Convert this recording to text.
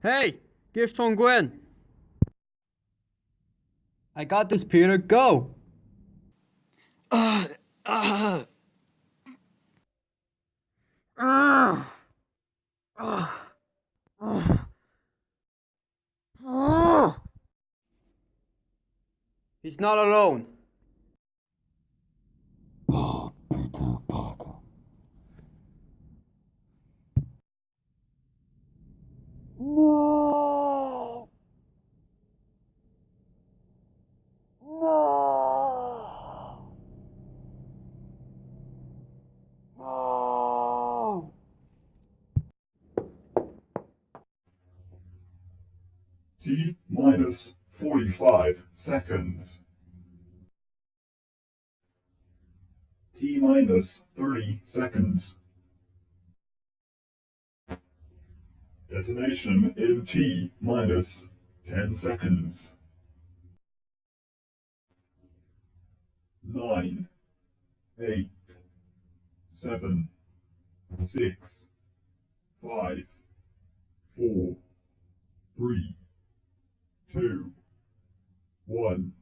Hey, gift from Gwen. I got this, Peter. Go. Uh, uh, He's not alone. No! No! No! T minus 45 seconds. T minus 30 seconds. Detonation in T minus 10 seconds. 9, 8, 7, 6, 5, 4, 3, 2, 1.